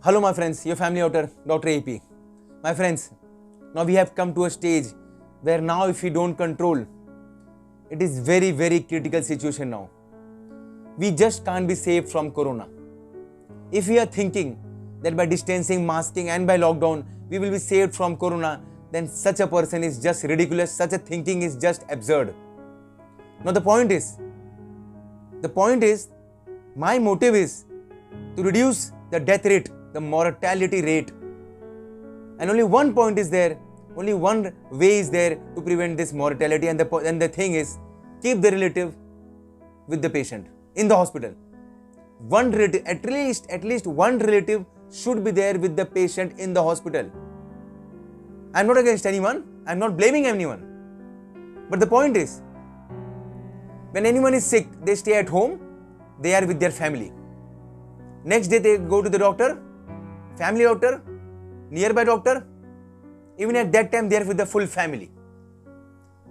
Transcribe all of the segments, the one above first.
Hello my friends, your family doctor, Dr. AP. My friends, now we have come to a stage where now if we don't control, it is very critical situation now. We just can't be saved from corona. If we are thinking that by distancing, masking and by lockdown, we will be saved from corona, then such a person is just ridiculous, such a thinking is just absurd. Now the point is, my motive is to reduce the death rate, the mortality rate. And only one point is there, only one way is there to prevent this mortality, and the thing is, keep the relative with the patient in the hospital. One relative, at least one relative should be there with the patient in the hospital. I am not against anyone, I am not blaming anyone. But the point is, when anyone is sick, they stay at home, they are with their family. Next day they go to the doctor, family doctor, nearby doctor. Even at that time they are with the full family.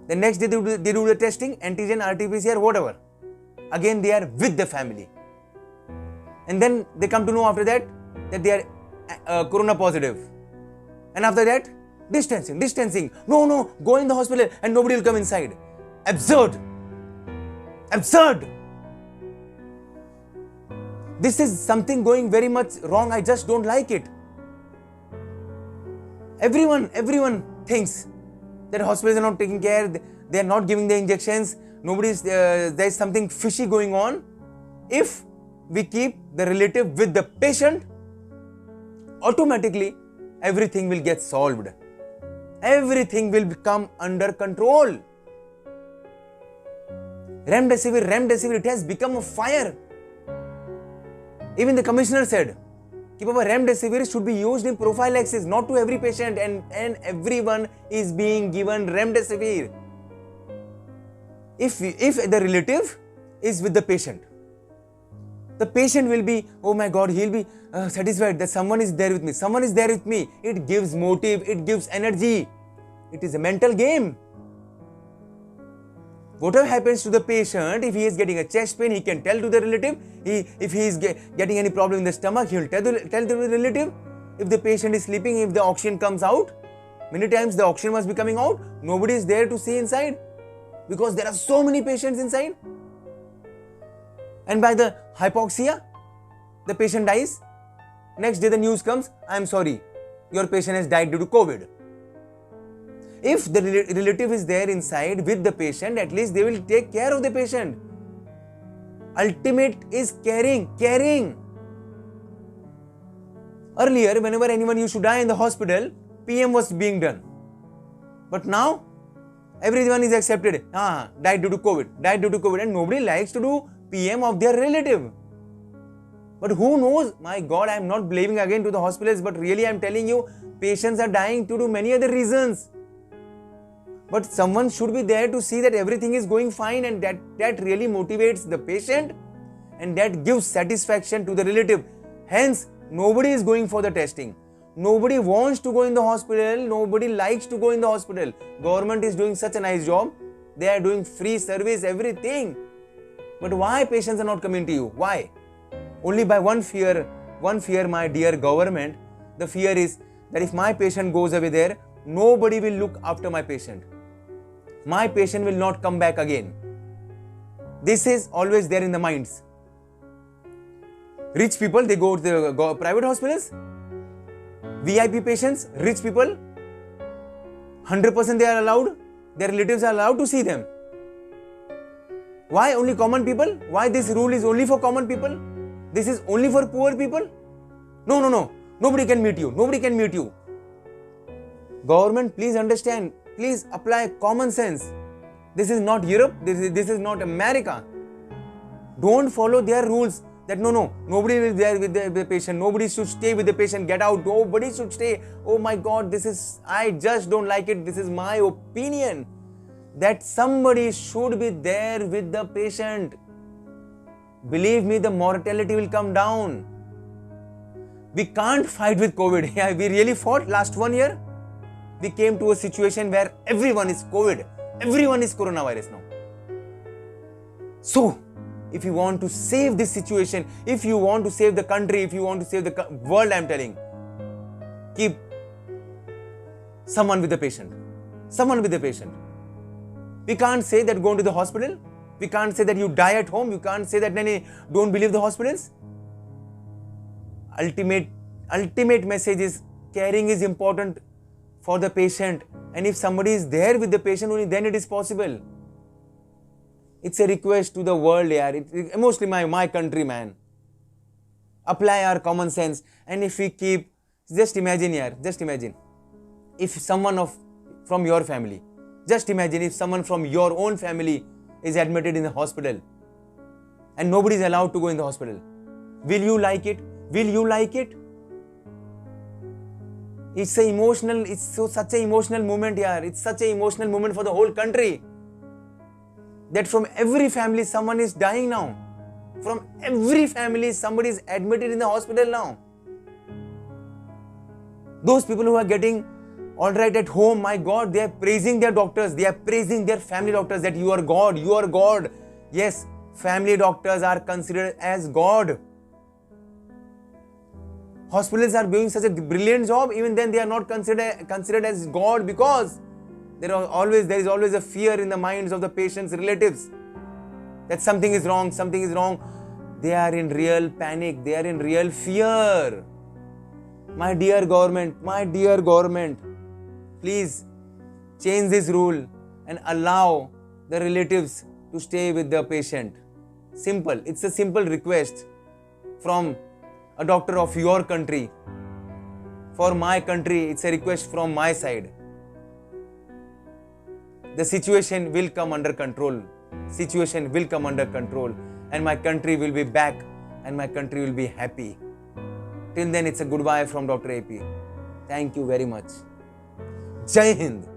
The next day they do the testing, antigen, RT-PCR, whatever. Again they are with the family. And then they come to know after that they are corona positive. And after that, distancing. No, go in the hospital and nobody will come inside. Absurd. This is something going very much wrong. I just don't like it. Everyone thinks that hospitals are not taking care, they are not giving the injections, there is something fishy going on. If we keep the relative with the patient, automatically everything will get solved. Everything will become under control. Remdesivir, it has become a fire. Even the commissioner said, remdesivir should be used in prophylaxis, not to every patient, and everyone is being given remdesivir. If the relative is with the patient will be, oh my God, he'll be satisfied that someone is there with me. It gives motive, it gives energy. It is a mental game. Whatever happens to the patient, if he is getting a chest pain, he can tell to the relative. If he is getting any problem in the stomach, he will tell the relative. If the patient is sleeping, if the oxygen comes out, many times the oxygen must be coming out. Nobody is there to see inside because there are so many patients inside. And by the hypoxia, the patient dies. Next day the news comes, I am sorry, your patient has died due to COVID. If the relative is there inside with the patient, at least they will take care of the patient. Ultimate is caring. Earlier, whenever anyone used to die in the hospital, PM was being done. But now, everyone is accepted. Died due to COVID, and nobody likes to do PM of their relative. But who knows? My God, I am not blaming again to the hospitals, but really I am telling you, patients are dying due to many other reasons. But someone should be there to see that everything is going fine, and that really motivates the patient, and that gives satisfaction to the relative. Hence, nobody is going for the testing. Nobody wants to go in the hospital. Nobody likes to go in the hospital. Government is doing such a nice job. They are doing free service, everything. But why patients are not coming to you? Why? Only by one fear, my dear government. The fear is that if my patient goes away there, nobody will look after my patient. My patient will not come back again. This is always there in the minds. Rich people, they go to the private hospitals. VIP patients, rich people, 100% they are allowed. Their relatives are allowed to see them. Why only common people? Why this rule is only for common people? This is only for poor people? No. Nobody can meet you. Government, please understand. Please apply common sense. This is not Europe. This is not America. Don't follow their rules that nobody will be there with the patient. Nobody should stay with the patient. Get out. Nobody should stay. Oh my God, I just don't like it. This is my opinion. That somebody should be there with the patient. Believe me, the mortality will come down. We can't fight with COVID. Yeah, we really fought last 1 year. We came to a situation where everyone is COVID. Everyone is coronavirus now. So, if you want to save this situation, if you want to save the country, if you want to save the world, I'm telling, keep someone with the patient. Someone with the patient. We can't say that go to the hospital. We can't say that you die at home. You can't say that don't believe the hospitals. Ultimate message is caring is important for the patient. And if somebody is there with the patient, only then it is possible. It's a request to the world, yaar. Mostly my country, man. Apply our common sense. And if we keep, just imagine, if someone from your family, just imagine if someone from your own family is admitted in the hospital and nobody is allowed to go in the hospital. Will you like it? Will you like it? It's such an emotional moment, yaar. It's such an emotional moment for the whole country. That from every family, someone is dying now. From every family, somebody is admitted in the hospital now. Those people who are getting all right at home, my God, they are praising their doctors. They are praising their family doctors that you are God, you are God. Yes, family doctors are considered as God. Hospitals are doing such a brilliant job, even then they are not considered as God, because there is always a fear in the minds of the patient's relatives that something is wrong. They are in real panic, they are in real fear. My dear government, please change this rule and allow the relatives to stay with the patient. Simple. It's a simple request from a doctor of your country. For my country, it's a request from my side. The situation will come under control. And my country will be back and my country will be happy. Till then, it's a goodbye from Dr. AP. Thank you very much. Jai Hind.